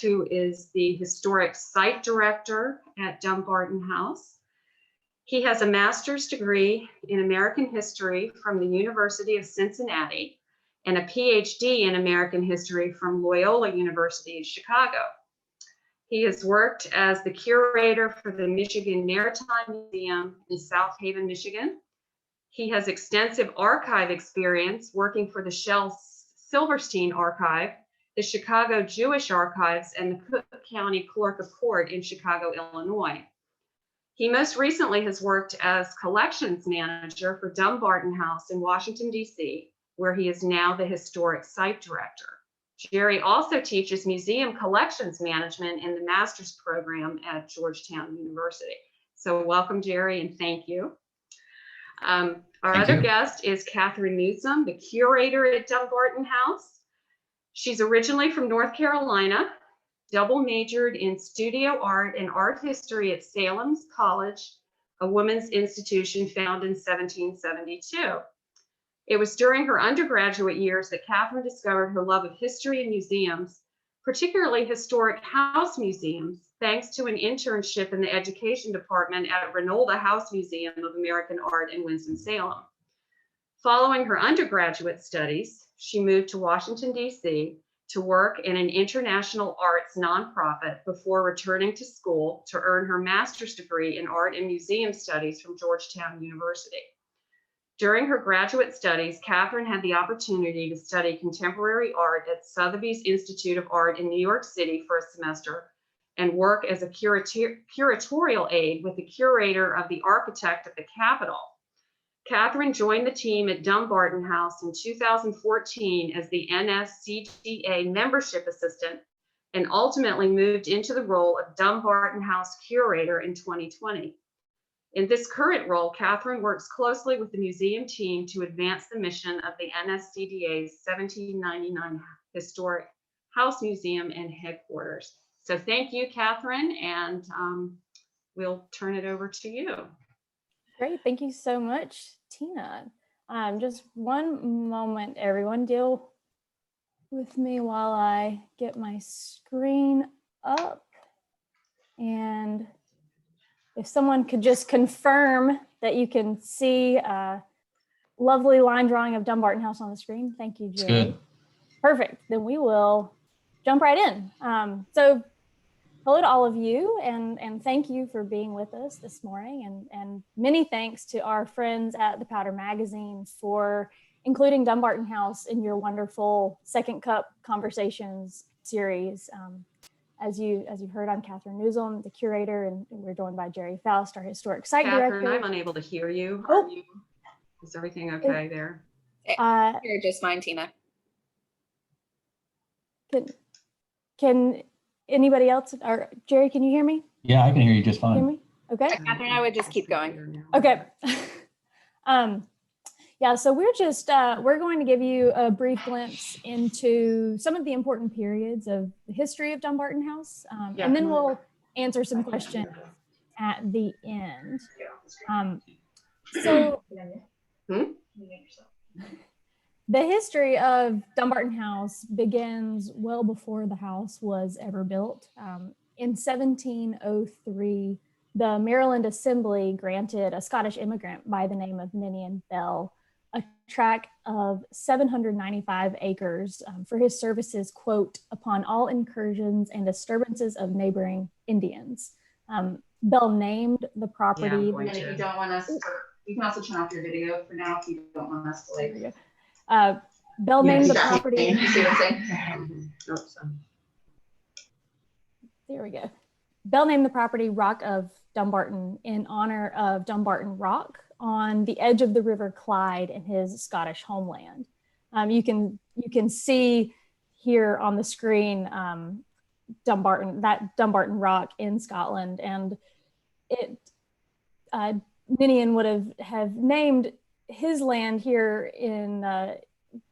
who is the Historic Site Director at Dumbarton House. He has a master's degree in American history from the University of Cincinnati and a PhD in American history from Loyola University in Chicago. He has worked as the curator for the Michigan Maritime Museum in South Haven, Michigan. He has extensive archive experience working for the Shel Silverstein Archive, the Chicago Jewish Archives, and the Cook County Clerk of Court in Chicago, Illinois. He most recently has worked as collections manager for Dumbarton House in Washington, D.C., where he is now the Historic Site Director. Jerry also teaches museum collections management in the master's program at Georgetown University. So welcome, Jerry, and thank you. Our other guest is Catherine Newsom, the curator at Dumbarton House. She's originally from North Carolina, double majored in studio art and art history at Salem's College, a women's institution founded in 1772. It was during her undergraduate years that Catherine discovered her love of history and museums, particularly historic house museums, thanks to an internship in the education department at Ranolda House Museum of American Art in Winston-Salem. Following her undergraduate studies, she moved to Washington, D.C. to work in an international arts nonprofit before returning to school to earn her master's degree in art and museum studies from Georgetown University. During her graduate studies, Catherine had the opportunity to study contemporary art at Sotheby's Institute of Art in New York City for a semester and work as a curatorial aide with the curator of the architect at the Capitol. Catherine joined the team at Dumbarton House in 2014 as the NSCDA membership assistant and ultimately moved into the role of Dumbarton House curator in 2020. In this current role, Catherine works closely with the museum team to advance the mission of the NSCDA's 1799 Historic House Museum and headquarters. So thank you, Catherine, and we'll turn it over to you. Great, thank you so much, Tina. Just one moment, everyone. Deal with me while I get my screen up. And if someone could just confirm that you can see a lovely line drawing of Dumbarton House on the screen. Thank you, Jerry. Perfect, then we will jump right in. So hello to all of you, and thank you for being with us this morning, and many thanks to our friends at the Powder Magazine for including Dumbarton House in your wonderful Second Cup Conversations series. As you've heard, I'm Catherine Newsom, the curator, and we're joined by Jerry Foust, our historic site director. Catherine, I'm unable to hear you. Oh. Is everything okay there? You're just fine, Tina. Can anybody else, or Jerry, can you hear me? Yeah, I can hear you just fine. Hear me? Okay. Catherine, I would just keep going. Okay. Yeah, so we're going to give you a brief glimpse into some of the important periods of the history of Dumbarton House, and then we'll answer some questions at the end. So the history of Dumbarton House begins well before the house was ever built. In 1703, the Maryland Assembly granted a Scottish immigrant by the name of Ninian Bell a tract of 795 acres for his services, quote, upon all incursions and disturbances of neighboring Indians. Bell named the property. And if you don't want us, you can also turn off your video for now if you don't want us to like. Bell named the property. You see what I'm saying? There we go. Bell named the property Rock of Dumbarton in honor of Dumbarton Rock on the edge of the River Clyde in his Scottish homeland. You can see here on the screen Dumbarton Rock in Scotland, and Ninian would have named his land here in the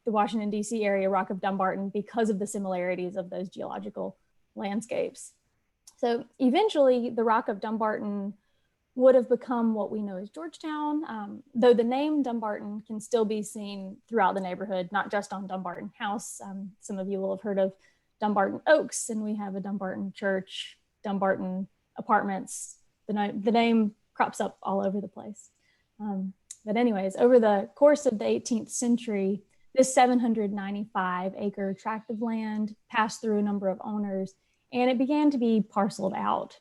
Washington, D.C. area, Rock of Dumbarton, because of the similarities of those geological landscapes. So eventually the Rock of Dumbarton would have become what we know as Georgetown, though the name Dumbarton can still be seen throughout the neighborhood, not just on Dumbarton House. Some of you will have heard of Dumbarton Oaks, and we have a Dumbarton Church, Dumbarton Apartments. The name crops up all over the place. But anyways, over the course of the 18th century, this 795-acre tract of land passed through a number of owners, and it began to be parceled out.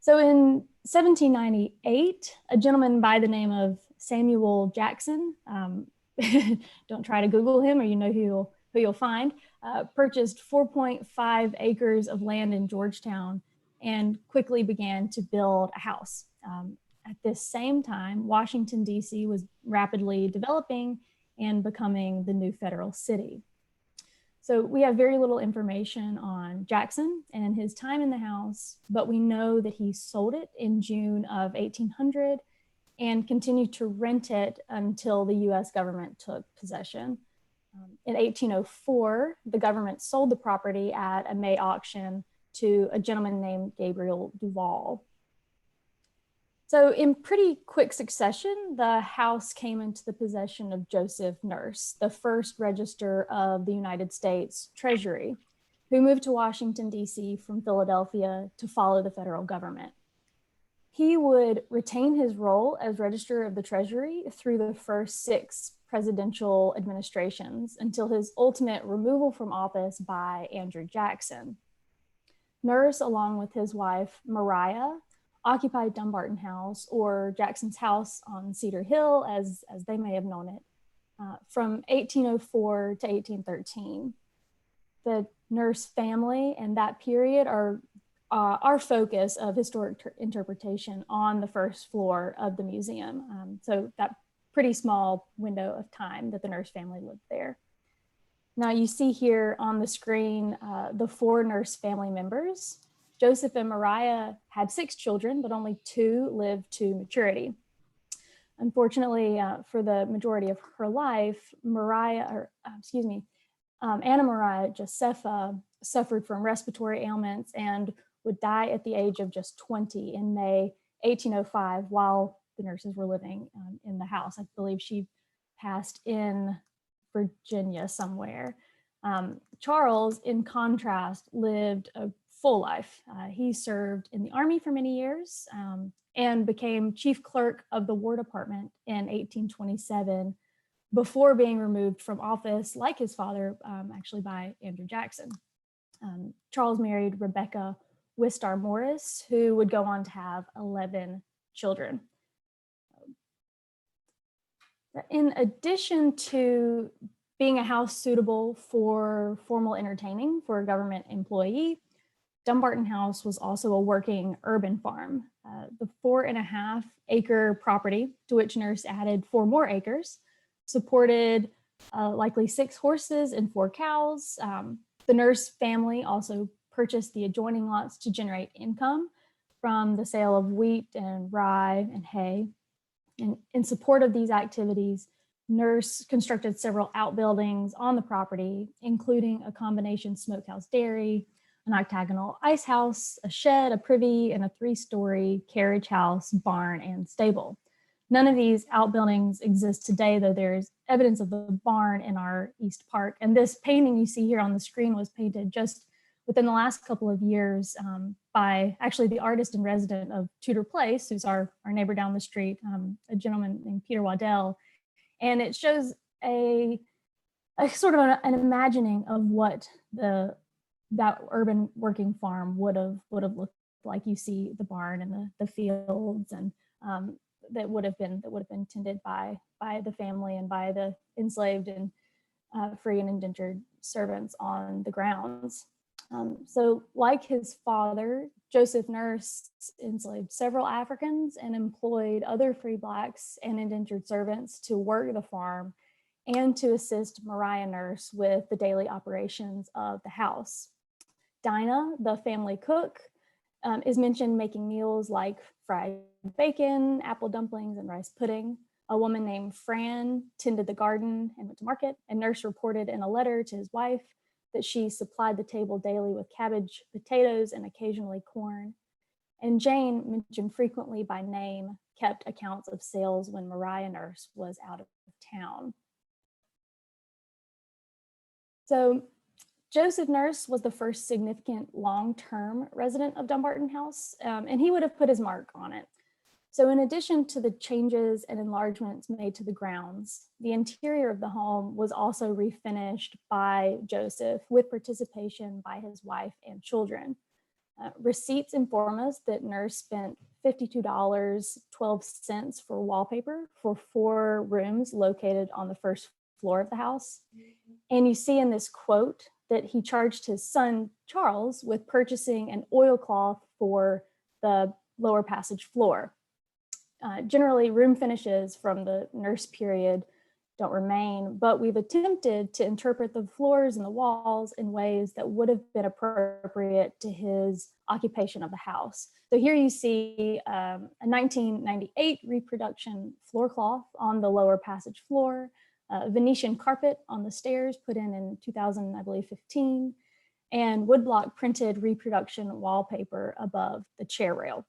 So in 1798, a gentleman by the name of Samuel Jackson, don't try to Google him or you know who you'll find, purchased 4.5 acres of land in Georgetown and quickly began to build a house. At this same time, Washington, D.C. was rapidly developing and becoming the new federal city. So we have very little information on Jackson and his time in the house, but we know that he sold it in June of 1800 and continued to rent it until the US government took possession. In 1804, the government sold the property at a May auction to a gentleman named Gabriel Duval. So in pretty quick succession, the house came into the possession of Joseph Nurse, the first register of the United States Treasury, who moved to Washington, D.C. from Philadelphia to follow the federal government. He would retain his role as Register of the Treasury through the first 6 presidential administrations until his ultimate removal from office by Andrew Jackson. Nurse, along with his wife, Mariah, occupied Dumbarton House, or Jackson's house on Cedar Hill, as they may have known it, from 1804 to 1813. The Nurse family and that period are our focus of historic interpretation on the first floor of the museum. So that pretty small window of time that the Nurse family lived there. Now you see here on the screen the 4 Nurse family members. Joseph and Mariah had 6 children, but only 2 lived to maturity. Unfortunately, for the majority of her life, Anna Maria Josepha suffered from respiratory ailments and would die at the age of just 20 in May 1805 while the nurses were living in the house. I believe she passed in Virginia somewhere. Charles, in contrast, lived a full life. He served in the Army for many years and became chief clerk of the War Department in 1827 before being removed from office, like his father, actually by Andrew Jackson. Charles married Rebecca Wistar Morris, who would go on to have 11 children. In addition to being a house suitable for formal entertaining for a government employee, Dumbarton House was also a working urban farm. The 4.5-acre property, to which Nurse added 4 more acres, supported likely 6 horses and 4 cows. The Nurse family also purchased the adjoining lots to generate income from the sale of wheat and rye and hay. And in support of these activities, Nurse constructed several outbuildings on the property, including a combination smokehouse dairy, an octagonal ice house, a shed, a privy, and a 3-story carriage house, barn, and stable. None of these outbuildings exist today, though there's evidence of the barn in our East Park. And this painting you see here on the screen was painted just within the last couple of years by actually the artist in resident of Tudor Place, who's our neighbor down the street, a gentleman named Peter Waddell. And it shows a sort of an imagining of what that urban working farm would have looked like. You see the barn and the fields, and that would have been tended by the family and by the enslaved and free and indentured servants on the grounds. So like his father, Joseph Nurse enslaved several Africans and employed other free Blacks and indentured servants to work the farm and to assist Mariah Nurse with the daily operations of the house. Dinah, the family cook, is mentioned making meals like fried bacon, apple dumplings, and rice pudding. A woman named Fran tended the garden and went to market, and Nurse reported in a letter to his wife that she supplied the table daily with cabbage, potatoes, and occasionally corn. And Jane, mentioned frequently by name, kept accounts of sales when Mariah Nurse was out of town. So Joseph Nurse was the first significant long-term resident of Dumbarton House, and he would have put his mark on it. So in addition to the changes and enlargements made to the grounds, the interior of the home was also refinished by Joseph with participation by his wife and children. Receipts inform us that Nurse spent $52.12 for wallpaper for 4 rooms located on the first floor of the house. And you see in this quote that he charged his son, Charles, with purchasing an oilcloth for the lower passage floor. Generally, room finishes from the Nurse period don't remain, but we've attempted to interpret the floors and the walls in ways that would have been appropriate to his occupation of the house. So here you see a 1998 reproduction floor cloth on the lower passage floor, Venetian carpet on the stairs put in 2000, I believe 15, and woodblock printed reproduction wallpaper above the chair rail.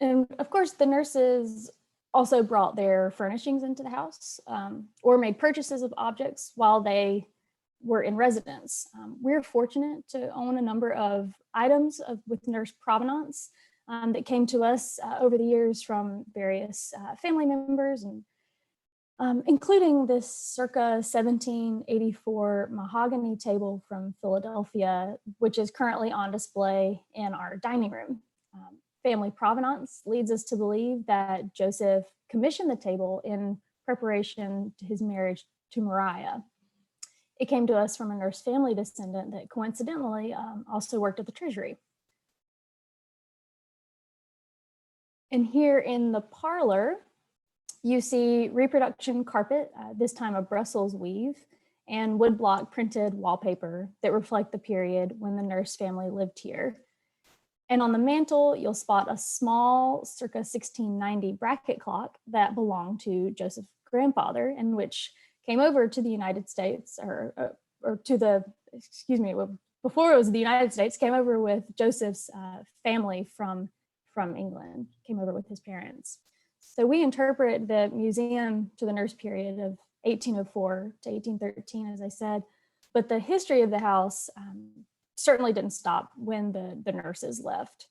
And of course, the Nurses also brought their furnishings into the house or made purchases of objects while they were in residence. We're fortunate to own a number of items with Nurse provenance that came to us over the years from various family members, and including this circa 1784 mahogany table from Philadelphia, which is currently on display in our dining room. Family provenance leads us to believe that Joseph commissioned the table in preparation to his marriage to Maria. It came to us from a Nurse family descendant that coincidentally also worked at the Treasury. And here in the parlor, you see reproduction carpet, this time a Brussels weave, and woodblock printed wallpaper that reflect the period when the Nurse family lived here. And on the mantle, you'll spot a small circa 1690 bracket clock that belonged to Joseph's grandfather, and which came over to the United States, or to the, excuse me, before it was the United States, came over with Joseph's family from England, came over with his parents. So we interpret the museum to the Nurse period of 1804 to 1813, as I said, but the history of the house certainly didn't stop when the Nurses left.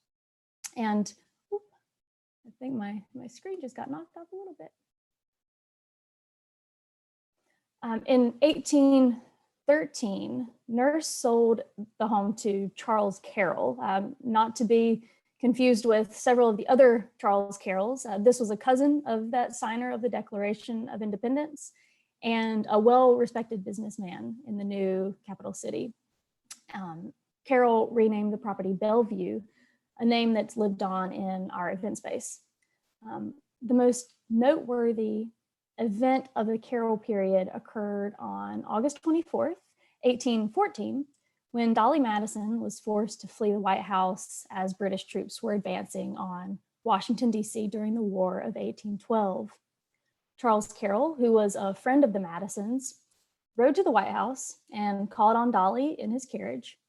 And I think my screen just got knocked off a little bit. In 1813, Nurse sold the home to Charles Carroll, not to be confused with several of the other Charles Carrolls. This was a cousin of that signer of the Declaration of Independence and a well-respected businessman in the new capital city. Carroll renamed the property Bellevue, a name that's lived on in our event space. The most noteworthy event of the Carroll period occurred on August 24th, 1814, when Dolly Madison was forced to flee the White House as British troops were advancing on Washington, D.C. during the War of 1812. Charles Carroll, who was a friend of the Madisons, rode to the White House and called on Dolly in his carriage.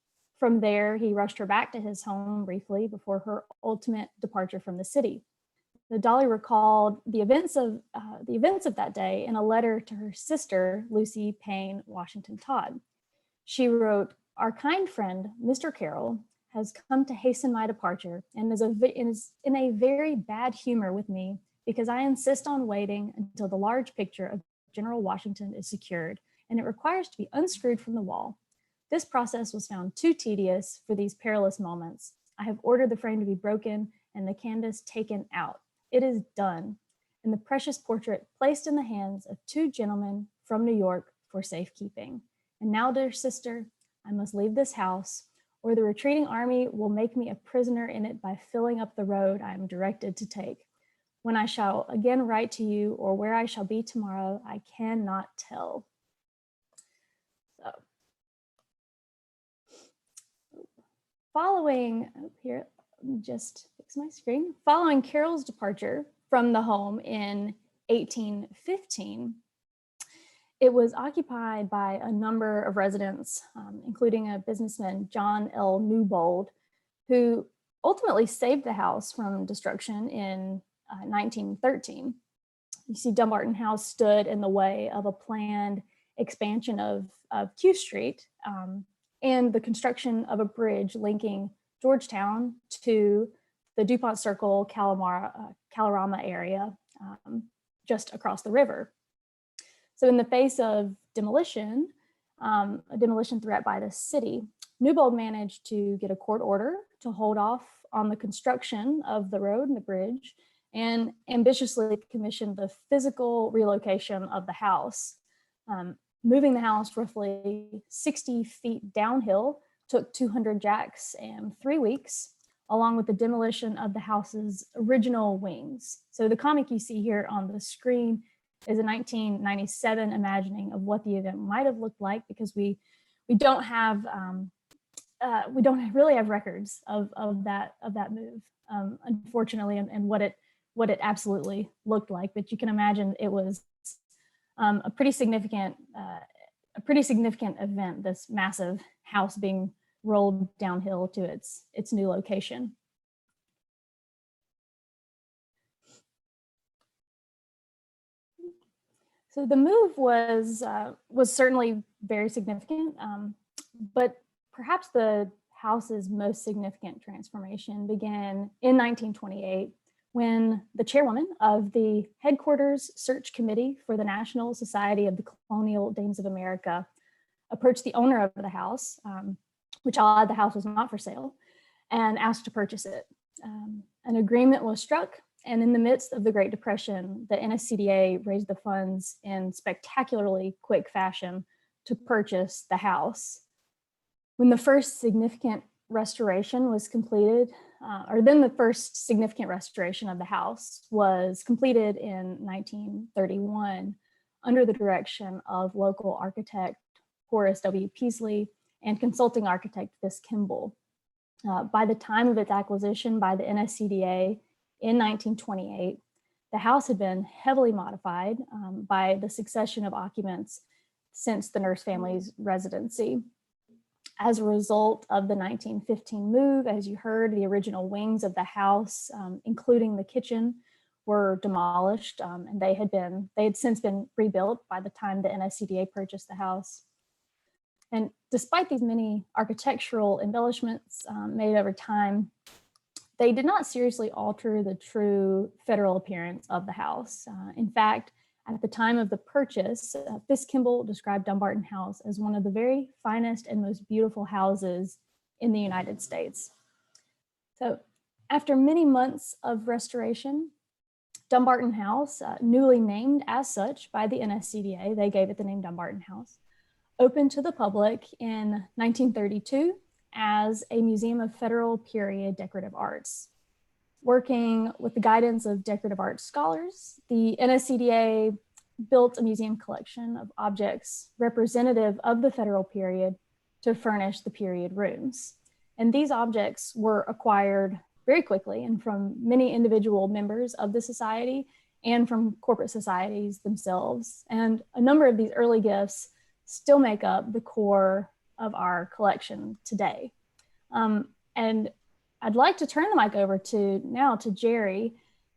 From there, he rushed her back to his home briefly before her ultimate departure from the city. The Dolly recalled the events of that day in a letter to her sister, Lucy Payne Washington Todd. She wrote, "Our kind friend, Mr. Carroll, has come to hasten my departure and is in a very bad humor with me because I insist on waiting until the large picture of General Washington is secured, and it requires to be unscrewed from the wall. This process was found too tedious for these perilous moments. I have ordered the frame to be broken and the canvas taken out. It is done, and the precious portrait placed in the hands of 2 gentlemen from New York for safekeeping. And now, dear sister, I must leave this house, or the retreating army will make me a prisoner in it by filling up the road I am directed to take. When I shall again write to you, or where I shall be tomorrow, I cannot tell." So, following, here, let me just fix my screen. Following Carroll's departure from the home in 1815, it was occupied by a number of residents, including a businessman, John L. Newbold, who ultimately saved the house from destruction in 1913. You see, Dumbarton House stood in the way of a planned expansion of Q Street and the construction of a bridge linking Georgetown to the DuPont Circle, Kalorama area just across the river. So in the face of demolition, a demolition threat by the city, Newbold managed to get a court order to hold off on the construction of the road and the bridge, and ambitiously commissioned the physical relocation of the house. Moving the house roughly 60 feet downhill took 200 jacks and 3 weeks, along with the demolition of the house's original wings. So the comic you see here on the screen is a 1997 imagining of what the event might have looked like, because we don't really have records of that move, unfortunately, and what it absolutely looked like. But you can imagine it was a pretty significant event. This massive house being rolled downhill to its new location. So the move was certainly very significant, but perhaps the house's most significant transformation began in 1928, when the chairwoman of the Headquarters Search Committee for the National Society of the Colonial Dames of America approached the owner of the house, which I'll add, the house was not for sale, and asked to purchase it. An agreement was struck, and in the midst of the Great Depression, the NSCDA raised the funds in spectacularly quick fashion to purchase the house. When the first significant restoration was completed, the first significant restoration of the house was completed in 1931 under the direction of local architect Horace W. Peasley and consulting architect Fisk Kimball. By the time of its acquisition by the NSCDA in 1928, the house had been heavily modified by the succession of occupants since the Nurse family's residency. As a result of the 1915 move, as you heard, the original wings of the house, including the kitchen, were demolished, and they had since been rebuilt by the time the NSCDA purchased the house. And despite these many architectural embellishments made over time, they did not seriously alter the true federal appearance of the house. In fact, at the time of the purchase, Fisk Kimball described Dumbarton House as one of the very finest and most beautiful houses in the United States. So after many months of restoration, Dumbarton House, newly named as such by the NSCDA, they gave it the name Dumbarton House, opened to the public in 1932 as a museum of federal period decorative arts. Working with the guidance of decorative arts scholars, the NSCDA built a museum collection of objects representative of the federal period to furnish the period rooms. And these objects were acquired very quickly, and from many individual members of the society and from corporate societies themselves. And a number of these early gifts still make up the core of our collection today. And I'd like to turn the mic over to Jerry,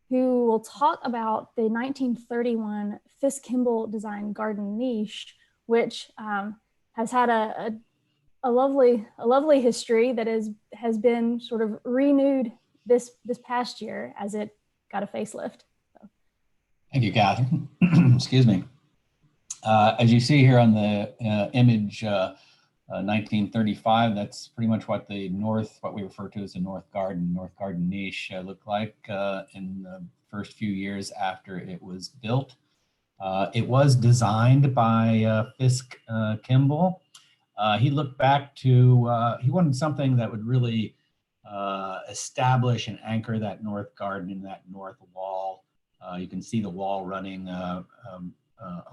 who will talk about the 1931 Fisk Kimball designed garden niche, which has had a lovely history that has been sort of renewed this past year as it got a facelift. So. Thank you, Catherine. Excuse me. As you see here on the image, 1935, that's pretty much what what we refer to as the North Garden niche looked like in the first few years after it was built. It was designed by Fisk Kimball. He looked back to, he wanted something that would really establish and anchor that North Garden in that north wall. You can see the wall running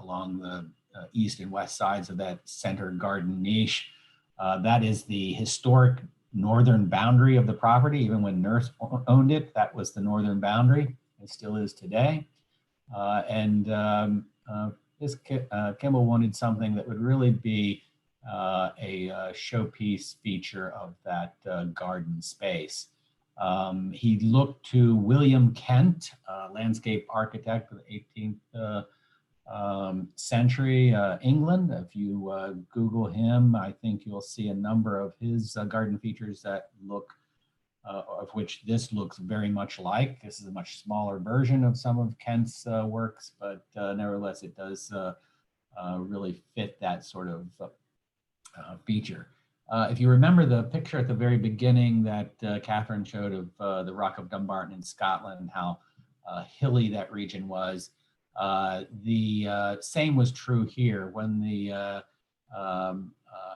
along the east and west sides of that center garden niche. That is the historic northern boundary of the property. Even when Nurse owned it, that was the northern boundary. It still is today. Kimball wanted something that would really be a showpiece feature of that garden space. He looked to William Kent, landscape architect of the century, England. If you Google him, I think you'll see a number of his garden features that look, of which this looks very much like. This is a much smaller version of some of Kent's works, but nevertheless, it does really fit that sort of feature. If you remember the picture at the very beginning that Catherine showed of the Rock of Dumbarton in Scotland, how hilly that region was, the same was true here. When the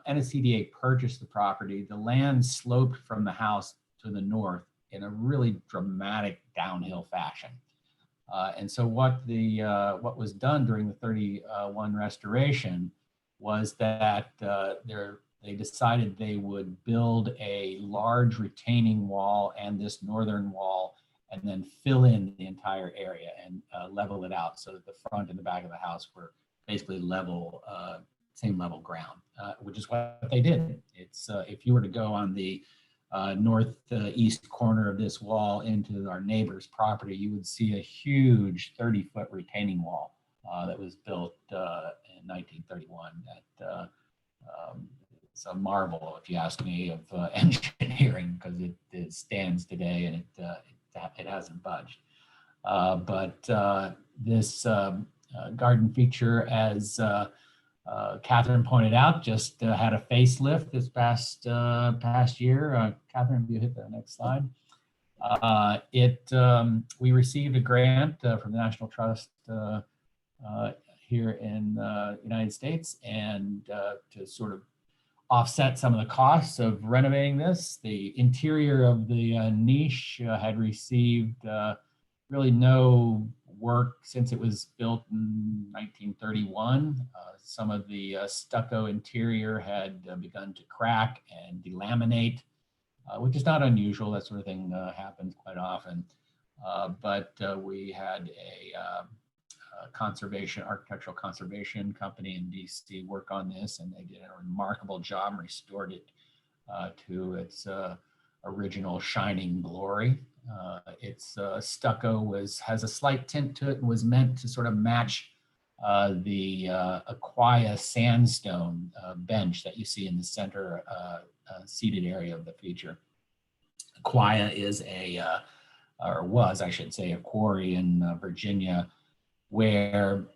NSCDA purchased the property, the land sloped from the house to the north in a really dramatic downhill fashion. And so what was done during the 31 restoration was that they decided they would build a large retaining wall and this northern wall, and then fill in the entire area and level it out so that the front and the back of the house were basically level, same level ground, which is what they did. It's if you were to go on the northeast corner of this wall into our neighbor's property, you would see a huge 30-foot retaining wall that was built in 1931. That it's a marvel, if you ask me, of engineering, because it stands today and it hasn't budged. But this garden feature, as Catherine pointed out, just had a facelift this past year. Catherine, if you hit the next slide. We received a grant from the National Trust here in the United States, and to sort of offset some of the costs of renovating this. The interior of the niche had received really no work since it was built in 1931. Some of the stucco interior had begun to crack and delaminate, which is not unusual. That sort of thing happens quite often. But we had a architectural conservation company in DC work on this, and they did a remarkable job, restored it to its original shining glory. Its stucco has a slight tint to it and was meant to sort of match the Aquia sandstone bench that you see in the center seated area of the feature. Aquia is or was, I should say, a quarry in Virginia, where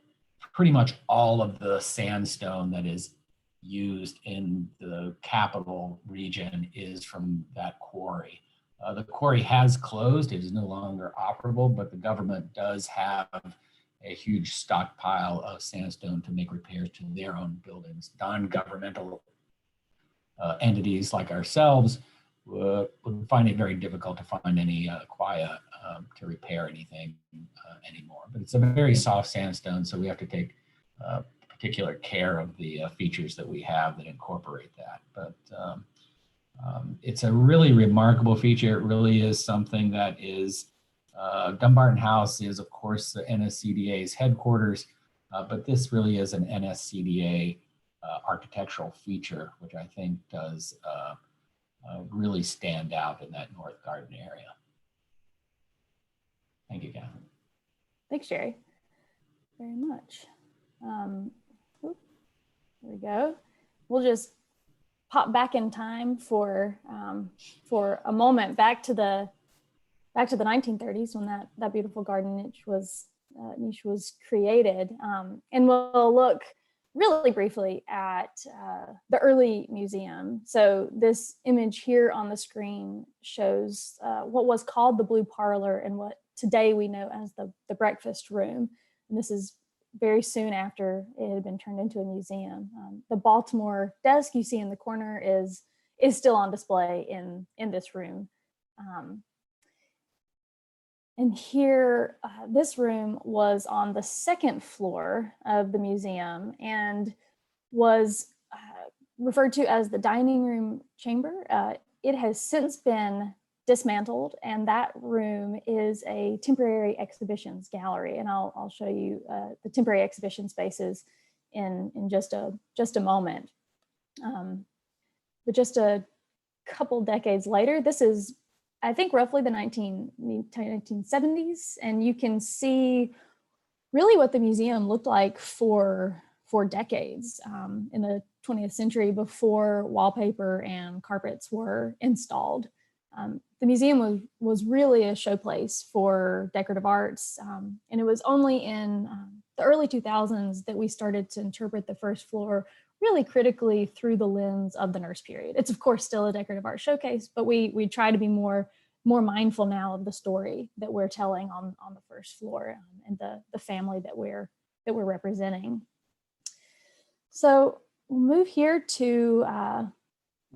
pretty much all of the sandstone that is used in the capital region is from that quarry. The quarry has closed. It is no longer operable, but the government does have a huge stockpile of sandstone to make repairs to their own buildings. Non-governmental entities like ourselves would find it very difficult to find any Aquia to repair anything anymore. But it's a very soft sandstone, so we have to take particular care of the features that we have that incorporate that. But it's a really remarkable feature. It really is something that is, Dumbarton House is, of course, the NSCDA's headquarters, but this really is an NSCDA architectural feature, which I think does really stand out in that North Garden area. Thank you, Catherine. Thanks, Jerry, very much. There we go. We'll just pop back in time for a moment back to the 1930s, when that beautiful garden niche was created, and we'll look really briefly at the early museum. So this image here on the screen shows what was called the Blue Parlor and what today we know as the breakfast room. And this is very soon after it had been turned into a museum. The Baltimore desk you see in the corner is still on display in this room. And here, this room was on the second floor of the museum and was referred to as the dining room chamber. It has since been dismantled, and that room is a temporary exhibitions gallery. And I'll show you the temporary exhibition spaces in just a moment. But just a couple decades later, this is, I think, roughly the 1970s, and you can see really what the museum looked like for decades in the 20th century before wallpaper and carpets were installed. The museum was really a showplace for decorative arts, and it was only in the early 2000s that we started to interpret the first floor really critically through the lens of the nurse period. It's of course still a decorative art showcase, but we try to be more mindful now of the story that we're telling on the first floor and the family that we're representing. So we'll move here to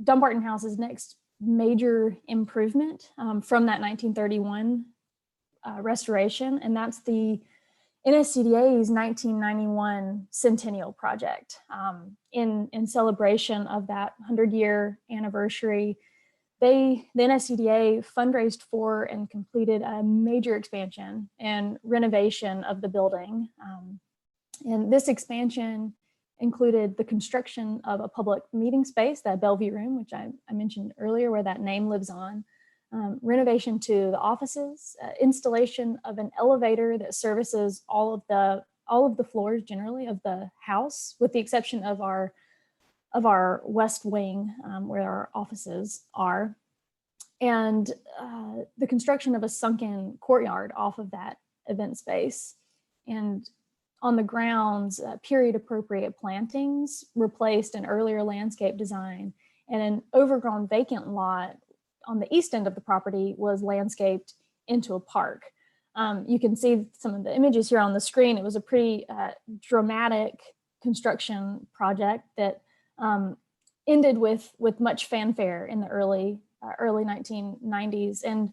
Dumbarton House's next major improvement from that 1931 restoration, and that's the NSCDA's 1991 Centennial Project. In celebration of that 100-year anniversary, the NSCDA fundraised for and completed a major expansion and renovation of the building. And this expansion included the construction of a public meeting space, that Bellevue Room, which I mentioned earlier, where that name lives on, renovation to the offices, installation of an elevator that services all of the floors generally of the house, with the exception of our west wing, where our offices are, and the construction of a sunken courtyard off of that event space. And on the grounds, period appropriate plantings replaced an earlier landscape design, and an overgrown vacant lot on the east end of the property was landscaped into a park. You can see some of the images here on the screen. It was a pretty dramatic construction project that ended with much fanfare in the early 1990s. And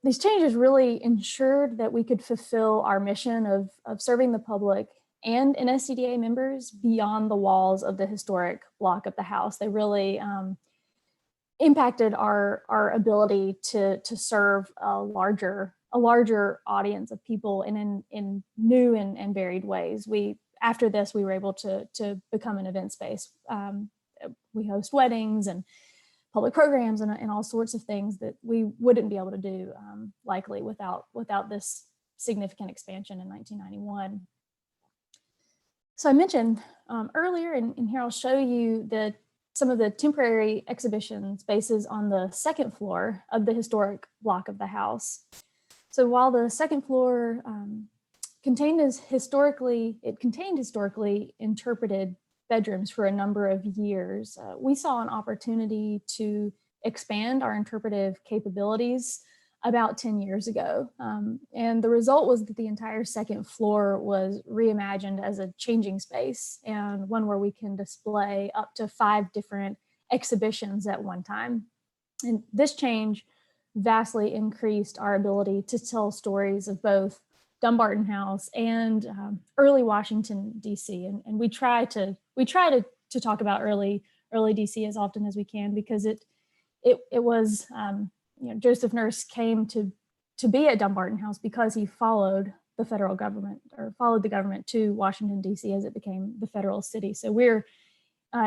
these changes really ensured that we could fulfill our mission of serving the public and NSCDA members beyond the walls of the historic block of the house. They really impacted our ability to serve a larger audience of people in new and varied ways. After this, we were able to become an event space. We host weddings and public programs and all sorts of things that we wouldn't be able to do likely without this significant expansion in 1991. So I mentioned earlier, and here I'll show you some of the temporary exhibition spaces on the second floor of the historic block of the house. So while the second floor contained historically interpreted bedrooms for a number of years, we saw an opportunity to expand our interpretive capabilities about 10 years ago. And the result was that the entire second floor was reimagined as a changing space, and one where we can display up to 5 different exhibitions at one time. And this change vastly increased our ability to tell stories of both Dumbarton House and early Washington, D.C. And we try to talk about early D.C. as often as we can, because it was Joseph Nurse came to be at Dumbarton House because he followed the federal government, or followed the government to Washington, D.C. as it became the federal city. So we're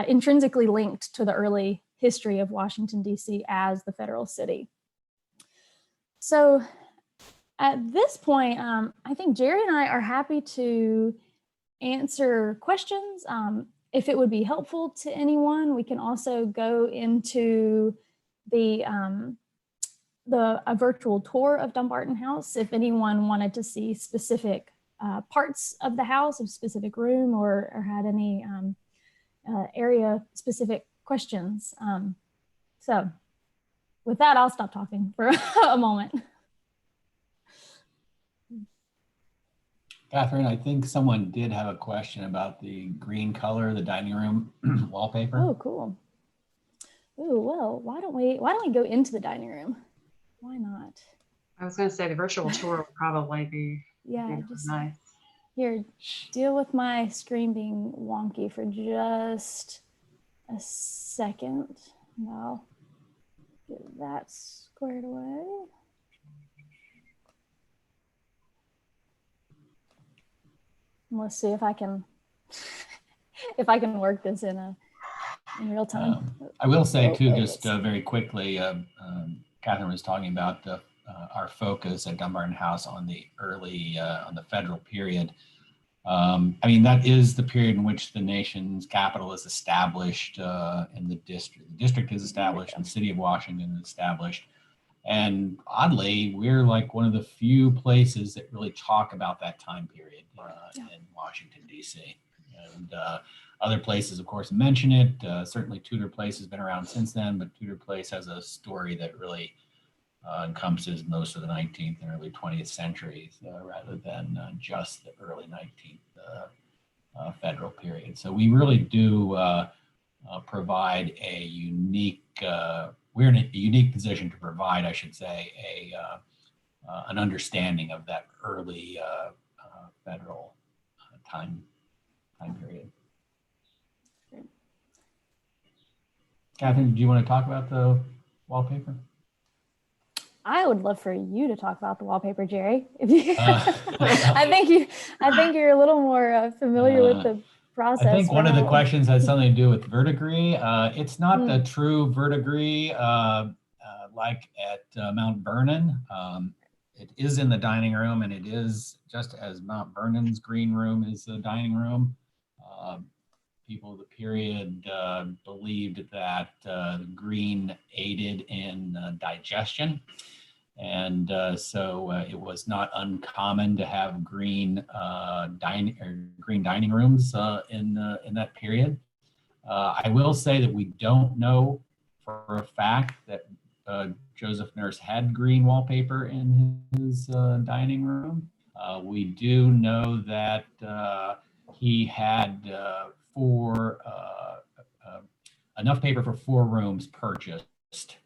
intrinsically linked to the early history of Washington, D.C. as the federal city. So at this point, I think Jerry and I are happy to answer questions. If it would be helpful to anyone, we can also go into a virtual tour of Dumbarton House if anyone wanted to see specific parts of the house, a specific room, or had any area specific questions. So with that, I'll stop talking for a moment. Catherine, I think someone did have a question about the green color, the dining room wallpaper. Oh, cool. Oh, well, why don't we go into the dining room? Why not? I was going to say the virtual tour would probably be just nice. Here, deal with my screen being wonky for just a second. And I'll get that squared away. And let's see if I can work this in real time. I will say too, just very quickly, Catherine was talking about our focus at Dumbarton House on the early, on the federal period. I mean, that is the period in which the nation's capital is established in the district. The district is established and the city of Washington is established. And oddly, we're like one of the few places that really talk about that time period in Washington, D.C. And other places, of course, mention it. Certainly Tudor Place has been around since then, but Tudor Place has a story that really encompasses most of the 19th and early 20th centuries rather than just the early 19th federal period. So we really do provide a unique, we're in a unique position to provide, I should say, an understanding of that early federal time period. Catherine, do you want to talk about the wallpaper? I would love for you to talk about the wallpaper, Jerry. If you, I think you're a little more familiar with the process. I think one of the questions has something to do with verdigris. It's not the true verdigris like at Mount Vernon. It is in the dining room, and it is just as Mount Vernon's green room is the dining room. People of the period believed that green aided in digestion. And so it was not uncommon to have green dining rooms in that period. I will say that we don't know for a fact that Joseph Nurse had green wallpaper in his dining room. We do know that he had enough paper for 4 rooms purchased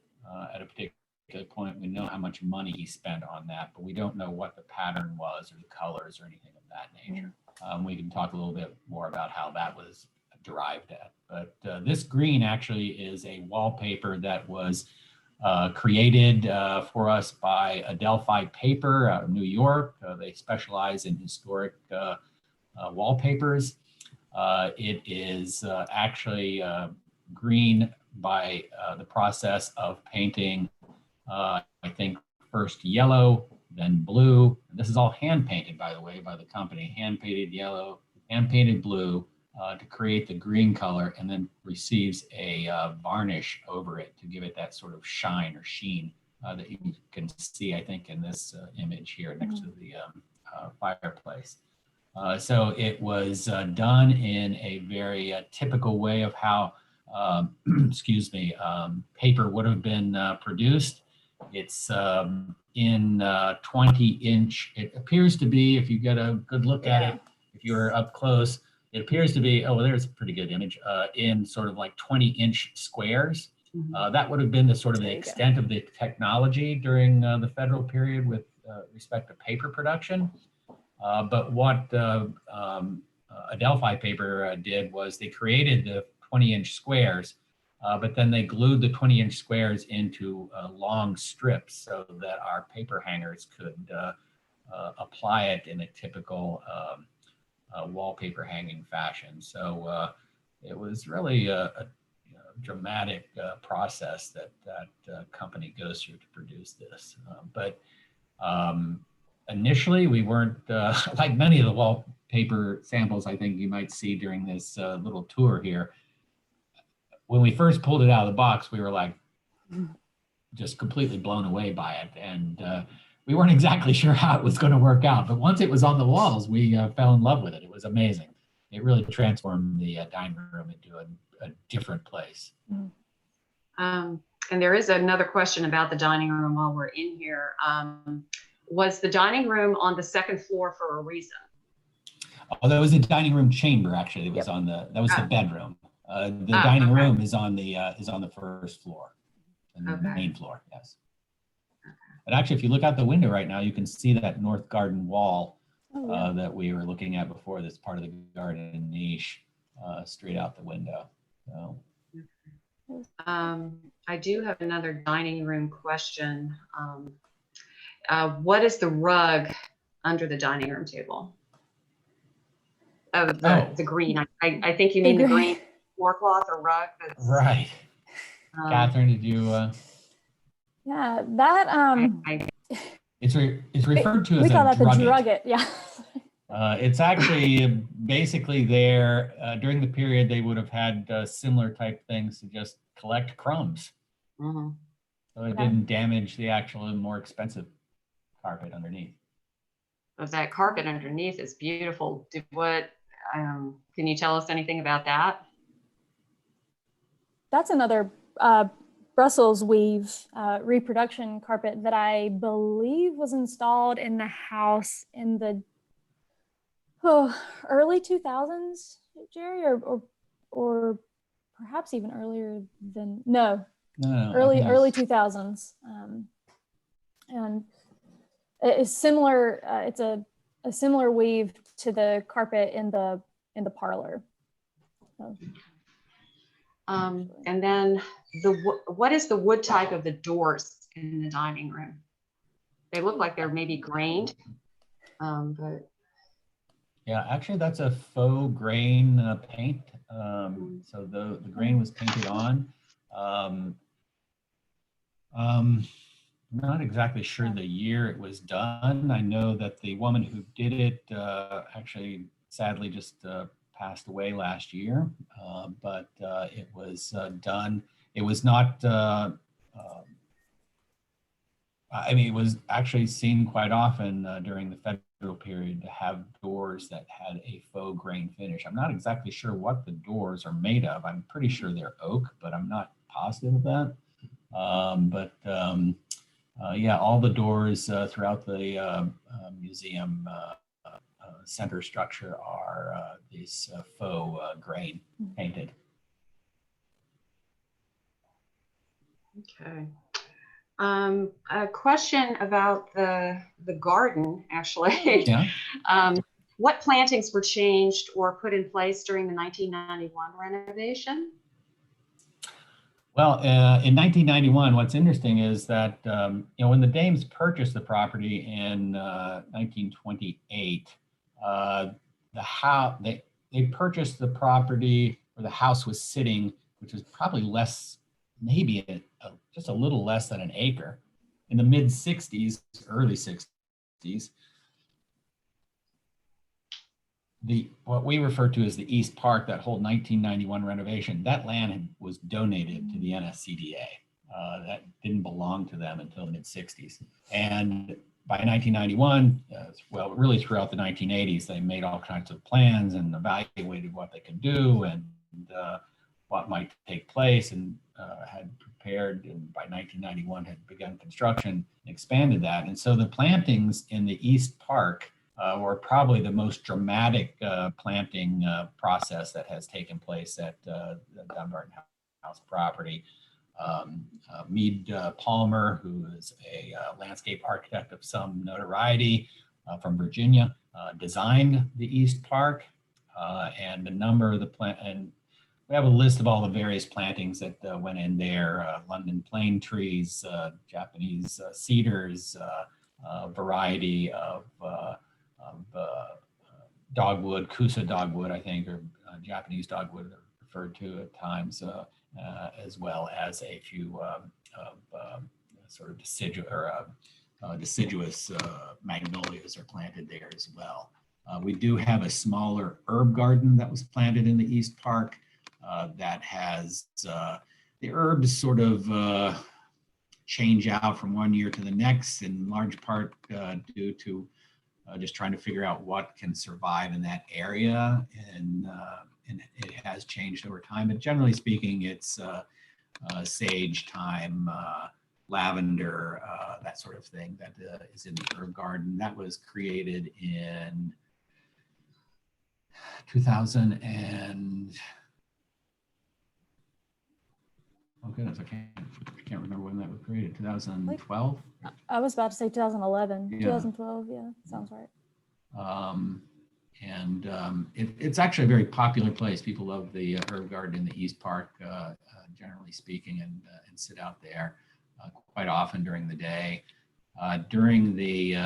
at a particular point. We know how much money he spent on that, but we don't know what the pattern was or the colors or anything of that nature. We can talk a little bit more about how that was derived at. But this green actually is a wallpaper that was created for us by Adelphi Paper out of New York. They specialize in historic wallpapers. It is actually green by the process of painting, I think first yellow, then blue. This is all hand painted, by the way, by the company. Hand painted yellow, hand painted blue to create the green color, and then receives a varnish over it to give it that sort of shine or sheen that you can see, I think, in this image here next to the fireplace. So it was done in a very typical way of how, excuse me, paper would have been produced. It's in 20-inch. It appears to be, if you get a good look at it, if you're up close, it appears to be, oh, well, there's a pretty good image, in sort of like 20-inch squares. That would have been the sort of the extent of the technology during the federal period with respect to paper production. But what Adelphi Paper did was they created the 20-inch squares, but then they glued the 20-inch squares into long strips so that our paper hangers could apply it in a typical wallpaper hanging fashion. So it was really a dramatic process that company goes through to produce this. But initially, we weren't, like many of the wallpaper samples I think you might see during this little tour here. When we first pulled it out of the box, we were like just completely blown away by it. And we weren't exactly sure how it was going to work out. But once it was on the walls, we fell in love with it. It was amazing. It really transformed the dining room into a different place. And there is another question about the dining room while we're in here. Was the dining room on the second floor for a reason? Oh, that was the dining room chamber. Actually, it was on that was the bedroom. The dining room is on the first floor, and the main floor. Yes. But actually, if you look out the window right now, you can see that north garden wall that we were looking at before. That's part of the garden niche, straight out the window. So. I do have another dining room question. What is the rug under the dining room table? Oh, the green. I think you mean the green floor cloth or rug. Right. Catherine, did you? Yeah, that It's referred to we as call a that the drugget. drugget. Yeah. It's actually basically there during the period they would have had similar type things to just collect crumbs. Mhm. So it Okay. didn't damage the actual more expensive carpet underneath. But that carpet underneath is beautiful. Can you tell us anything about that? That's another Brussels weave reproduction carpet that I believe was installed in the house in the early 2000s, Jerry, or perhaps even earlier than No, early 2000s. And it's similar. It's a similar weave to the carpet in the parlor. So, And then what is the wood type of the doors in the dining room? They look like they're maybe grained, but yeah, actually that's a faux grain paint. So the grain was painted on. I'm not exactly sure the year it was done. I know that the woman who did it actually sadly just passed away last year, but it was done. It was not, I mean, it was actually seen quite often during the federal period to have doors that had a faux grain finish. I'm not exactly sure what the doors are made of. I'm pretty sure they're oak, but I'm not positive of that. Yeah, all the doors throughout the museum center structure are these faux grain painted. okay. A question about the garden, actually. Yeah. What plantings were changed or put in place during the 1991 renovation? Well, in 1991, what's interesting is that when the Dames purchased the property in 1928, the house they purchased the property where the house was sitting, which was probably less, maybe just a little less than an acre. In the mid 60s, early 60s, what we refer to as the East Park, that whole 1991 renovation, that land was donated to the NSCDA. That didn't belong to them until the mid 60s. And by 1991, well, really throughout the 1980s, they made all kinds of plans and evaluated what they could do and what might take place, and had prepared, and by 1991 had begun construction and expanded that. And so the plantings in the East Park were probably the most dramatic planting process that has taken place at the Dumbarton House property. Meade Palmer, who is a landscape architect of some notoriety from Virginia, designed the East Park, and a number of the and we have a list of all the various plantings that went in there: London plane trees, Japanese cedars, variety of dogwood, Kusa dogwood, I think, or Japanese dogwood referred to at times, as well as a few sort of deciduous magnolias are planted there as well. We do have a smaller herb garden that was planted in the East Park that has the herbs sort of change out from one year to the next, in large part due to just trying to figure out what can survive in that area, and it has changed over time. But generally speaking, it's sage, thyme, lavender, that sort of thing that is in the herb garden. That was created in 2000 and oh goodness, I can't remember when that was created. 2012. I was about to say 2011, Yeah. 2012. Yeah, sounds right. It's actually a very popular place. People love the herb garden in the East Park, generally speaking, and sit out there quite often during the day. During the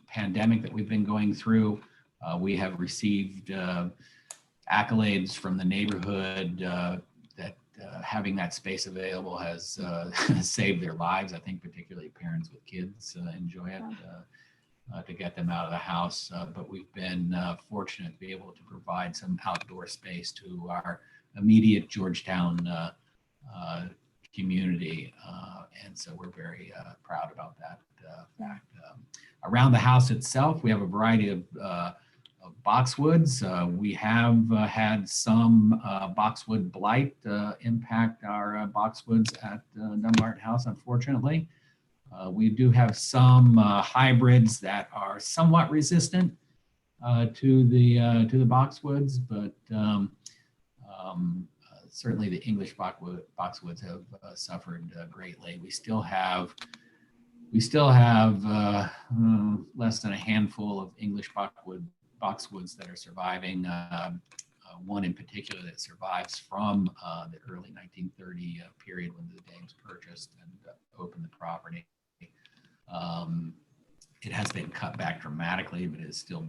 pandemic that we've been going through, we have received accolades from the neighborhood that having that space available has saved their lives. I think particularly parents with kids enjoy it. To get them out of the house, but we've been fortunate to be able to provide some outdoor space to our immediate Georgetown community, and so we're very proud about that fact. Around the house itself, we have a variety of boxwoods. We have had some boxwood blight impact our boxwoods at Dumbarton House, unfortunately. We do have some hybrids that are somewhat resistant to the boxwoods, but certainly the English boxwoods have suffered greatly. We still have less than a handful of English boxwoods that are surviving. One in particular that survives from the early 1930 period when the Danes purchased and opened the property. It has been cut back dramatically, but is still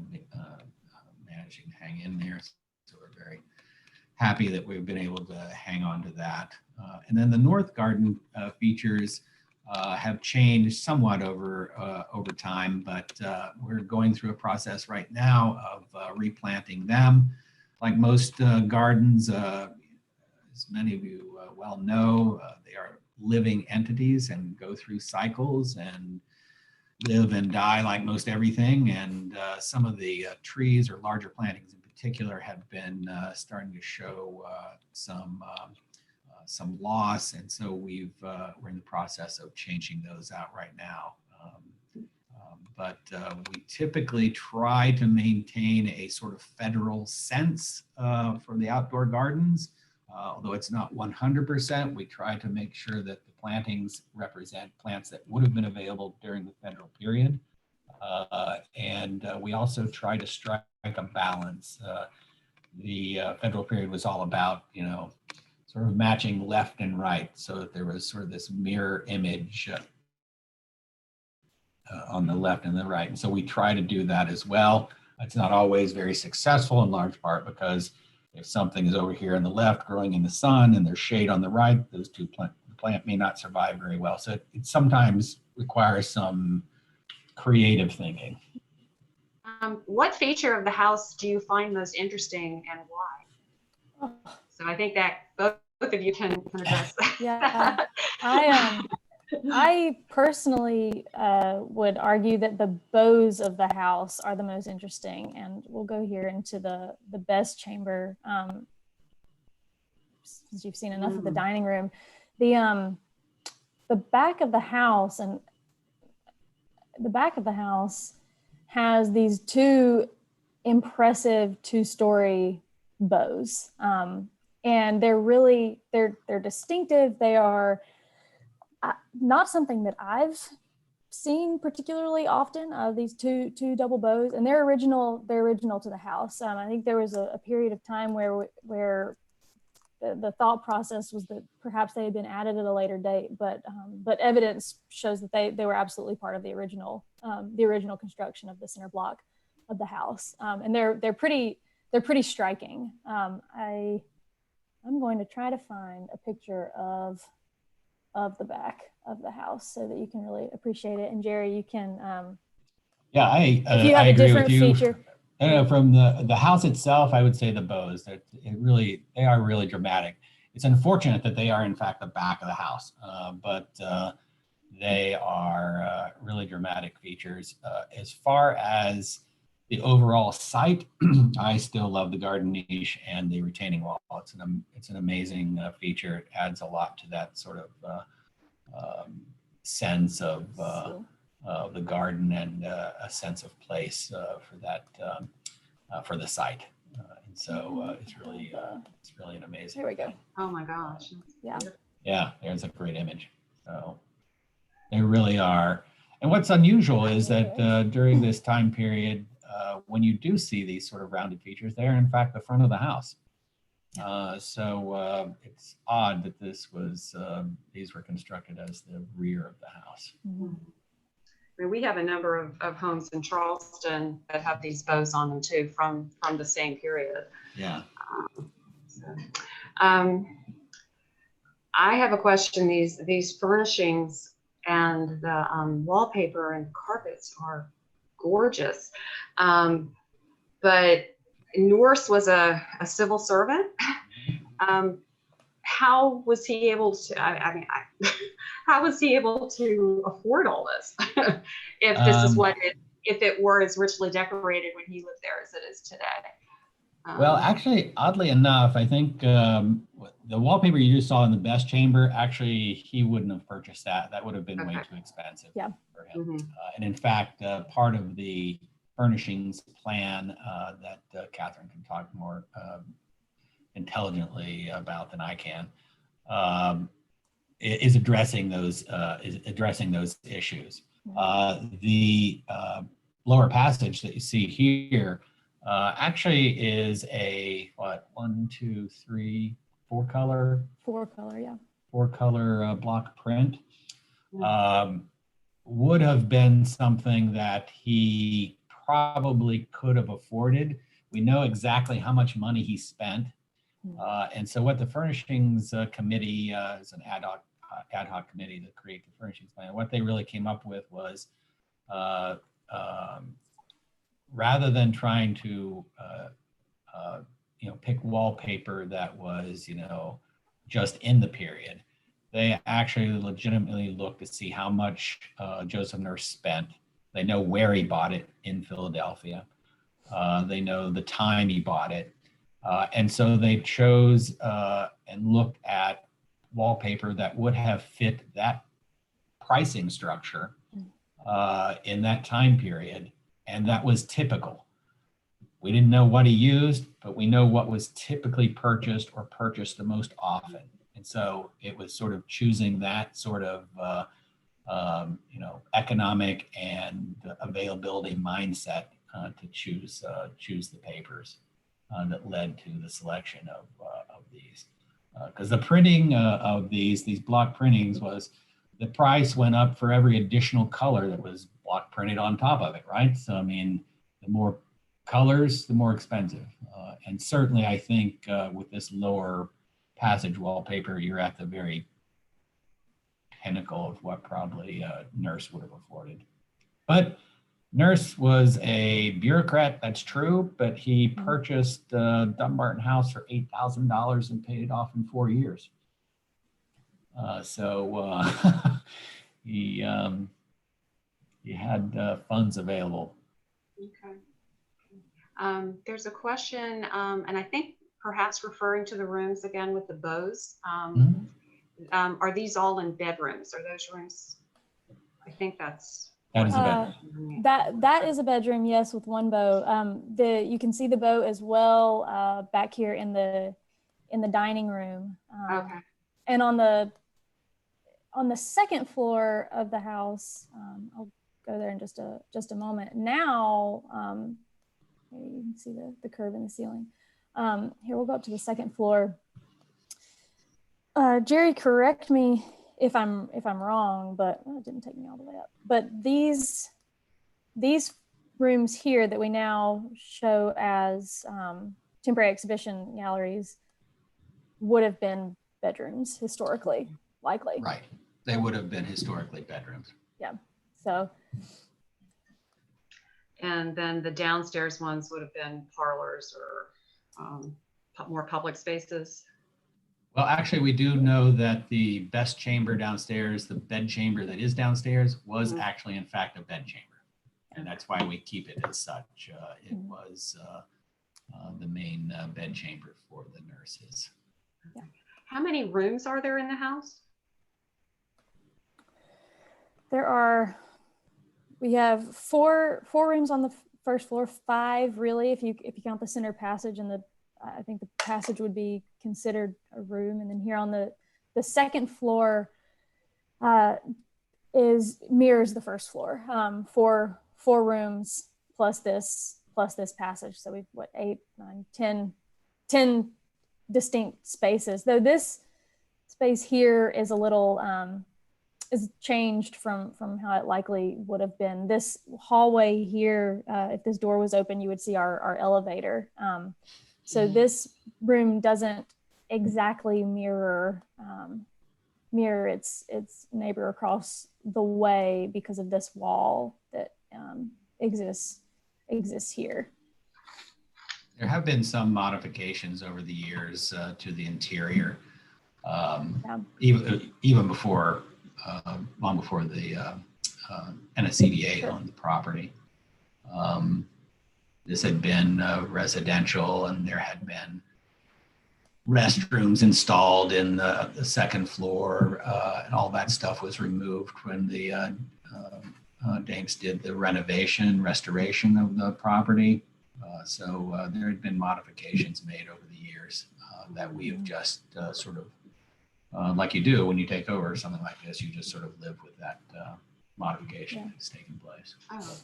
managing to hang in there. So we're very happy that we've been able to hang on to that. And then the North Garden features have changed somewhat over time, but we're going through a process right now of replanting them. Like most gardens, as many of you well know, they are living entities and go through cycles and live and die like most everything. And some of the trees or larger plantings in particular have been starting to show some loss. And so we're in the process of changing those out right now. But we typically try to maintain a sort of federal sense for the outdoor gardens. Although it's not 100%, we try to make sure that the plantings represent plants that would have been available during the federal period. And we also try to strike a balance. The federal period was all about, sort of matching left and right, so that there was sort of this mirror image on the left and the right. And so we try to do that as well. It's not always very successful, in large part because if something is over here on the left growing in the sun and there's shade on the right, those two the plant may not survive very well. So it sometimes requires some creative thinking. What feature of the house do you find most interesting and why? So I think that both of you can address that. Yeah, I personally would argue that the bows of the house are the most interesting, and we'll go here into the best chamber since you've seen enough of the dining room. The back of the house has these two impressive two-story bows, and they're distinctive. They are not something that I've seen particularly often, these two double bows, and they're original to the house. I think there was a period of time where the thought process was that perhaps they had been added at a later date, but evidence shows that they were absolutely part of the original construction of the center block of the house, and they're pretty striking. I'm going to try to find a picture of the back of the house so that you can really appreciate it. And Jerry, you can I agree with you. From the house itself, I would say the bows, they are really dramatic. It's unfortunate that they are in fact the back of the house, but they are really dramatic features. As far as the overall site, I still love the garden niche and the retaining wall. It's an amazing feature. It adds a lot to that sort of sense of the garden and a sense of place for the site. And so it's really an amazing. Here we go. Oh my gosh. Yeah, there's a great image. So they really are. And what's unusual is that during this time period, when you do see these sort of rounded features, they're in fact the front of the house. So it's odd that these were constructed as the rear of the house. I mean, we have a number of homes in Charleston that have these bows on them too, from the same period. Yeah. I have a question. These furnishings and the wallpaper and carpets are gorgeous. But Norse was a civil servant. How was he able to, how was he able to afford all this? If this is if it were as richly decorated when he lived there as it is today? Well, actually, oddly enough, I think the wallpaper you just saw in the best chamber, actually, he wouldn't have purchased that. That would have been way too expensive for him. And in fact, part of the furnishings plan that Catherine can talk more intelligently about than I can, is addressing those issues. The lower passage that you see here actually is a four color block print. Would have been something that he probably could have afforded. We know exactly how much money he spent. And so what the furnishings committee is an ad hoc committee to create the furnishings plan. What they really came up with was rather than trying to pick wallpaper that was just in the period, they actually legitimately looked to see how much Joseph Nurse spent. They know where he bought it in Philadelphia. They know the time he bought it. And so they chose and looked at wallpaper that would have fit that pricing structure in that time period. And that was typical. We didn't know what he used, but we know what was typically purchased or purchased the most often. And so it was sort of choosing that sort of economic and availability mindset to choose the papers that led to the selection of these. Because the printing of these block printings was, the price went up for every additional color that was block printed on top of it, right? So, I mean, the more colors, the more expensive. And certainly I think with this lower passage wallpaper, you're at the very pinnacle of what probably Nurse would have afforded. But Nurse was a bureaucrat, that's true, but he purchased Dumbarton House for $8,000 and paid it off in 4 years. So he had funds available. Okay. There's a question, and I think perhaps referring to the rooms again with the bows. Are these all in bedrooms? Are those rooms? I think that is a bedroom. That is a bedroom, yes, with one bow. You can see the bow as well back here in the dining room. Okay. And on the second floor of the house, I'll go there in just a moment. Now, here you can see the curve in the ceiling. Here, we'll go up to the second floor. Jerry, correct me if I'm wrong, but it didn't take me all the way up. But these rooms here that we now show as temporary exhibition galleries would have been bedrooms historically, likely. Right. They would have been historically bedrooms. Yeah. So. And then the downstairs ones would have been parlors or more public spaces. Well, actually, we do know that the best chamber downstairs, the bed chamber that is downstairs, was actually, in fact, a bed chamber. And that's why we keep it as such. It was the main bed chamber for the nurses. Yeah. How many rooms are there in the house? We have four rooms on the first floor, 5 really, if you count the center passage, and I think the passage would be considered a room. And then here on the second floor mirrors the first floor, 4 rooms plus this passage. So we've 8, 9, 10 distinct spaces. Though this space here is a little is changed from how it likely would have been. This hallway here, if this door was open, you would see our elevator. So this room doesn't exactly mirror mirror its neighbor across the way because of this wall that exists here. There have been some modifications over the years to the interior, even before, long before the NSCDA owned the property. This had been residential, and there had been restrooms installed in the second floor, and all that stuff was removed when the Danks did the restoration of the property. So there had been modifications made over the years that we have just sort of, like you do when you take over something like this, you just sort of live with that modification that's taking place. Oh.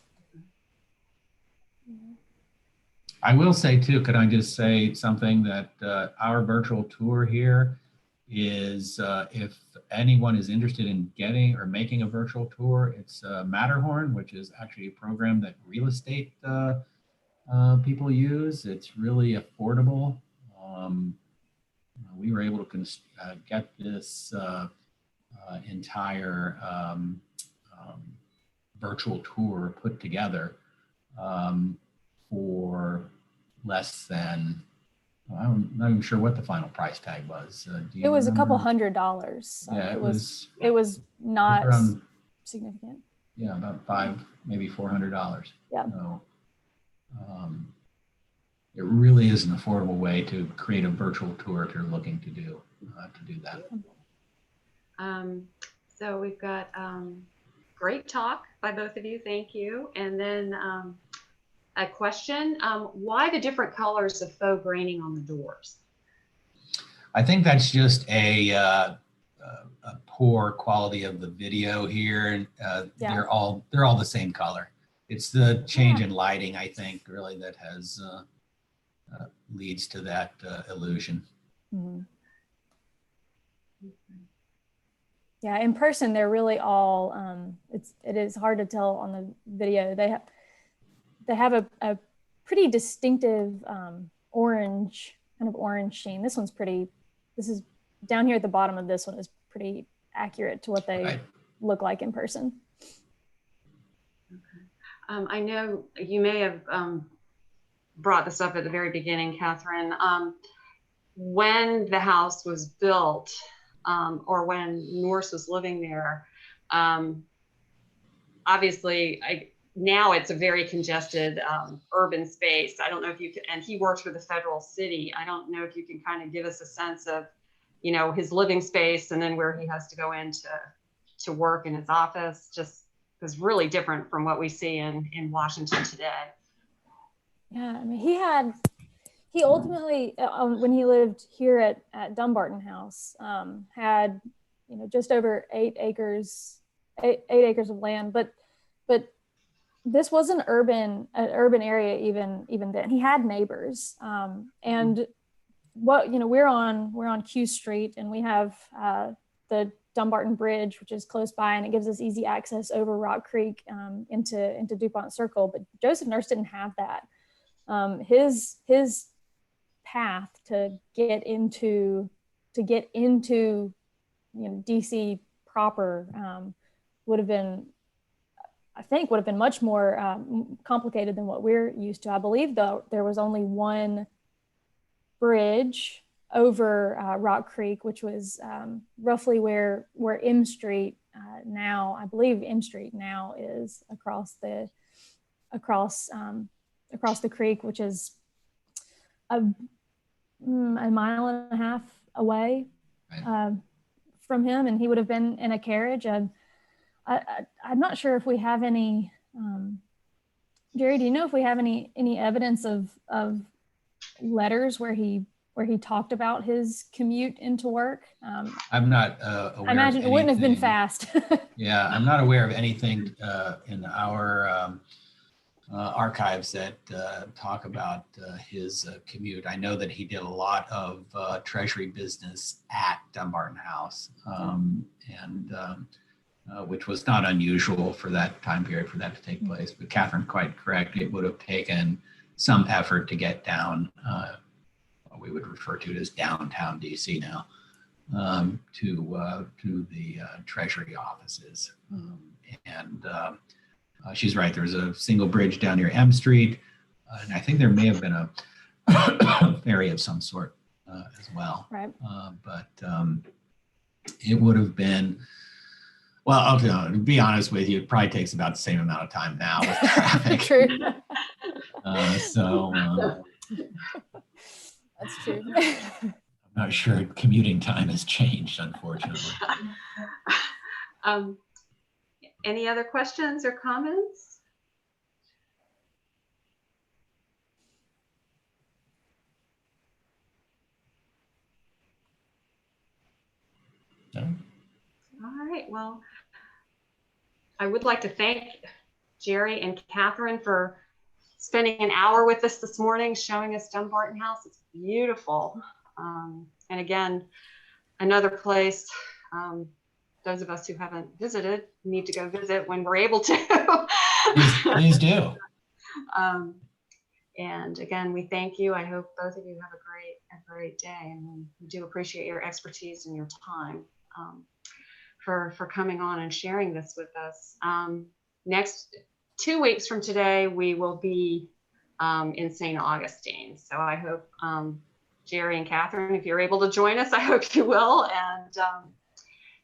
I will say too, could I just say something that our virtual tour here is, if anyone is interested in getting or making a virtual tour, it's Matterhorn, which is actually a program that real estate people use. It's really affordable. We were able to get this entire virtual tour put together for less than, I'm not even sure what the final price tag was. It was a couple $100. So yeah, it was not around, significant. Yeah, about $500, maybe $400. Yeah. So, it really is an affordable way to create a virtual tour if you're looking to do that. So we've got great talk by both of you. Thank you. And then a question, why the different colors of faux graining on the doors? I think that's just a poor quality of the video here. They're all the same color. It's the change in lighting, I think, really that has leads to that illusion. Mm-hmm. Yeah, in person they're really all. It is hard to tell on the video. They have a pretty distinctive orange, kind of orange sheen. This one's pretty. This is down here at the bottom of this one is pretty accurate to what they look like in person. Okay. I know you may have brought this up at the very beginning, Catherine. When the house was built, or when Norse was living there, obviously, now it's a very congested urban space. I don't know if you can, and he works for the federal city. I don't know if you can kind of give us a sense of, you know, his living space and then where he has to go in to work in his office. Just is really different from what we see in Washington today. Yeah, I mean, he ultimately, when he lived here at Dumbarton House, had, you know, just over 8 acres of land, but this was an urban area even then. He had neighbors, and what, you know, we're on Q Street, and we have the Dumbarton Bridge, which is close by, and it gives us easy access over Rock Creek into DuPont Circle. But Joseph Nurse didn't have that. His path to get into you know, DC proper would have been much more complicated than what we're used to. I believe though there was only one bridge over Rock Creek, which was roughly where M Street now, I believe M Street now is across the creek, which is a mile and a half away from him, and he would have been in a carriage. And I'm not sure if we have any, Jerry, do you know if we have any evidence of letters where he talked about his commute into work? I'm not aware. I imagine of it wouldn't have been anything. fast. Yeah, I'm not aware of anything in our archives that talk about his commute. I know that he did a lot of treasury business at Dumbarton House, which was not unusual for that time period for that to take place. But Catherine, quite correct, it would have taken some effort to get down what we would refer to as downtown DC now. to the Treasury offices. She's right. There's a single bridge down near M Street, and I think there may have been a ferry of some sort as well. Right. But it would have been. Well, okay, to be honest with you, it probably takes about the same amount of time now with traffic. True. That's true. I'm not sure commuting time has changed, unfortunately. Any other questions or comments? No? All right, well, I would like to thank Jerry and Catherine for spending an hour with us this morning, showing us Dumbarton House. It's beautiful. And again, another place, those of us who haven't visited need to go visit when we're able to. Please do. And again, we thank you. I hope both of you have a great day, and we do appreciate your expertise and your time for coming on and sharing this with us. Next 2 weeks from today, we will be in St. Augustine. So I hope Jerry and Catherine, if you're able to join us, I hope you will. And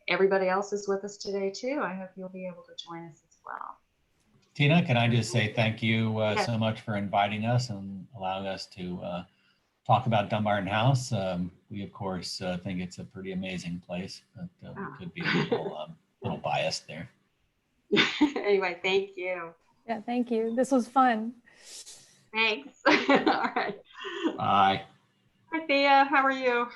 everybody else is with us today too. I hope you'll be able to join us as well. Tina, can I just say thank you Yes. so much for inviting us and allowing us to talk about Dumbarton House. We, of course, think it's a pretty amazing place, but we could be a little biased there. Anyway, thank you. Yeah, thank you. This was fun. Thanks. All right. Bye. Hi, Thea. How are you?